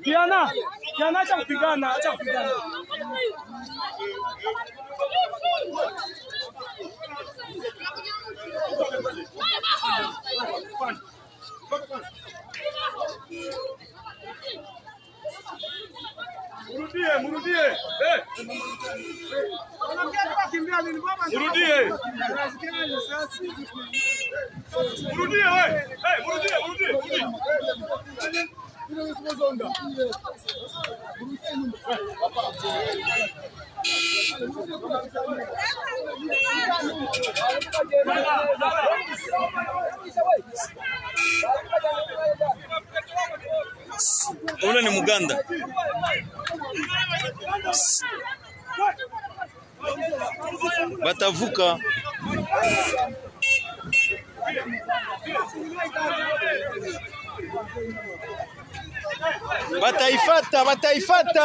Diana, acha kupigana, acha kupigana. Murudie. Ule ni Muganda. Batavuka. Bataifata.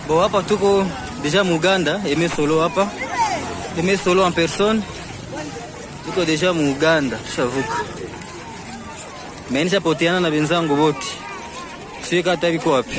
Bon, hapa tuko deja Muganda, Aimé Solo hapa. Aimé Solo en personne. Tuko deja Muganda, tushavuka. Menisha poteana na benzangu wote. Siwe kata biko wapi.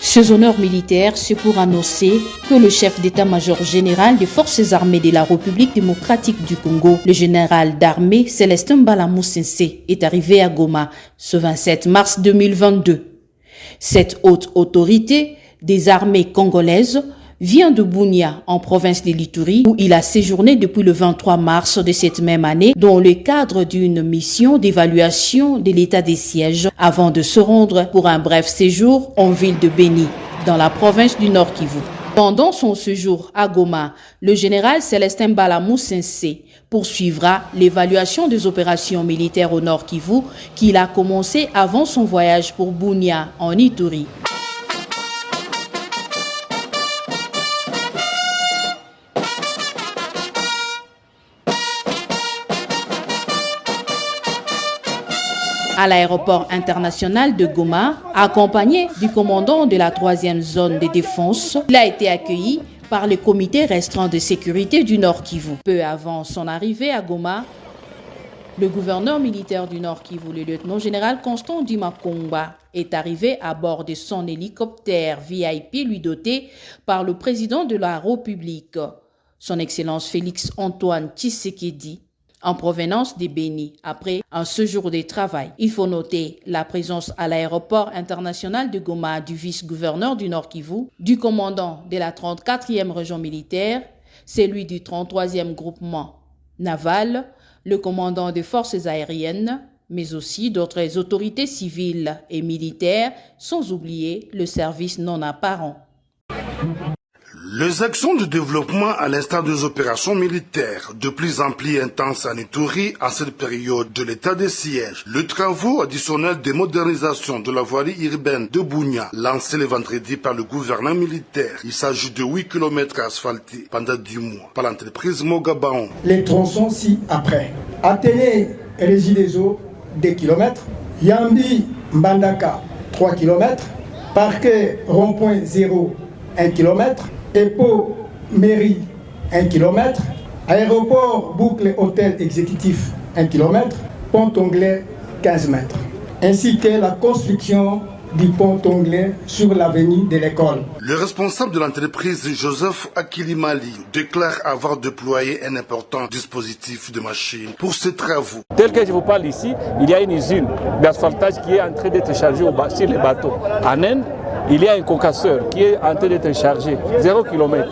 Ces honneurs militaires, c'est pour annoncer que le chef d'état-major général des forces armées de la République démocratique du Congo, le général d'armée Célestin Mbala Moussensé, est arrivé à Goma ce 27 mars 2022. Cette haute autorité des armées congolaises vient de Bunia, en province de l'Ituri, où il a séjourné depuis le 23 mars de cette même année, dans le cadre d'une mission d'évaluation de l'état des sièges, avant de se rendre pour un bref séjour en ville de Beni, dans la province du Nord Kivu. Pendant son séjour à Goma, le général Célestin Mbala Moussensé poursuivra l'évaluation des opérations militaires au Nord Kivu qu'il a commencé avant son voyage pour Bunia, en Ituri. À l'aéroport international de Goma, accompagné du commandant de la 3e zone de défense, il a été accueilli par le comité restreint de sécurité du Nord Kivu. Peu avant son arrivée à Goma, le gouverneur militaire du Nord Kivu, le lieutenant-général Constant Dimakomba, est arrivé à bord de son hélicoptère VIP lui doté par le président de la République, son Excellence Félix Antoine Tshisekedi, en provenance de Beni, après un séjour de travail. Il faut noter la présence à l'aéroport international de Goma du vice-gouverneur du Nord Kivu, du commandant de la 34e région militaire, celui du 33e groupement naval, le commandant des forces aériennes, mais aussi d'autres autorités civiles et militaires, sans oublier le service non apparent. Les actions de développement à l'instar des opérations militaires de plus en plus intenses en Ituri en cette période de l'état de siège. Le travaux additionnel de modernisation de la voirie urbaine de Bunia, lancé le vendredi par le gouvernement militaire. Il s'agit de 8 km asphaltés pendant 10 mois par l'entreprise Mogabaon. Les tronçons ci-après. Athénée et Régie des eaux, 2 km. Yambi Mbandaka, 3 km. Parquet rond-point 0, 1 km. Dépôt mairie 1 km, aéroport boucle hôtel exécutif 1 km, pont anglais 15 mètres, ainsi que la construction du pont anglais sur l'avenue de l'école. Le responsable de l'entreprise Joseph Akilimali déclare avoir déployé un important dispositif de machines pour ces travaux. Tel que je vous parle ici, il y a une usine d'asphaltage qui est en train d'être chargée sur les bateaux. En Inde, il y a un concasseur qui est en train d'être chargé 0 km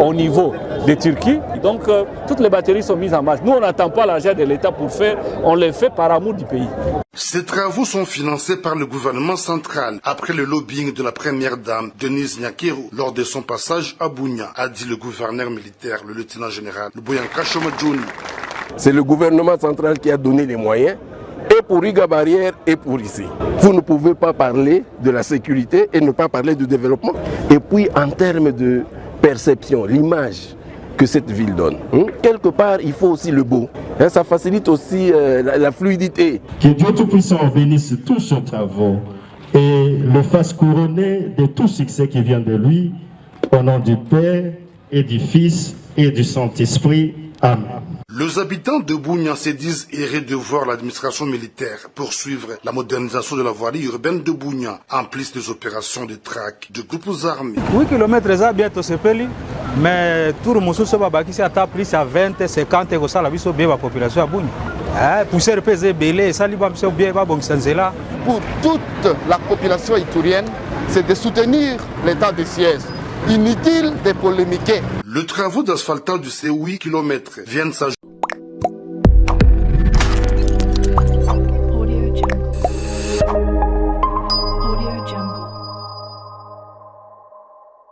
au niveau de Turquie. Donc toutes les batteries sont mises en marche. Nous, on n'attend pas l'argent de l'État pour faire, on les fait par amour du pays. Ces travaux sont financés par le gouvernement central après le lobbying de la première dame Denise Nyakero lors de son passage à Bunia, a dit le gouverneur militaire, le lieutenant-général Boyanka Chomadjouni. C'est le gouvernement central qui a donné les moyens, et pour Riga Barrière et pour ici. Vous ne pouvez pas parler de la sécurité et ne pas parler du développement. Et puis en termes de perception, l'image que cette ville donne. Quelque part, il faut aussi le beau. Ça facilite aussi la fluidité. Que Dieu Tout-Puissant bénisse tous ses travaux et le fasse couronner de tout succès qui vient de lui, au nom du Père et du Fils et du Saint-Esprit. Amen. Les habitants de Bunia se disent heureux de voir l'administration militaire poursuivre la modernisation de la voirie urbaine de Bunia, en plus des opérations de traque de groupes armés. 8 km ça bientôt c'est peli, mais tout le monde se bat qui s'est plus à 20, 50 et ça la vie bien la population à Bunia. Pousser peser belé, ça liba bien pas bon là. Pour toute la population iturienne, c'est de soutenir l'état de siège. Inutile de polémiquer. Le travaux d'asphaltage de ces 8 km viennent s'ajouter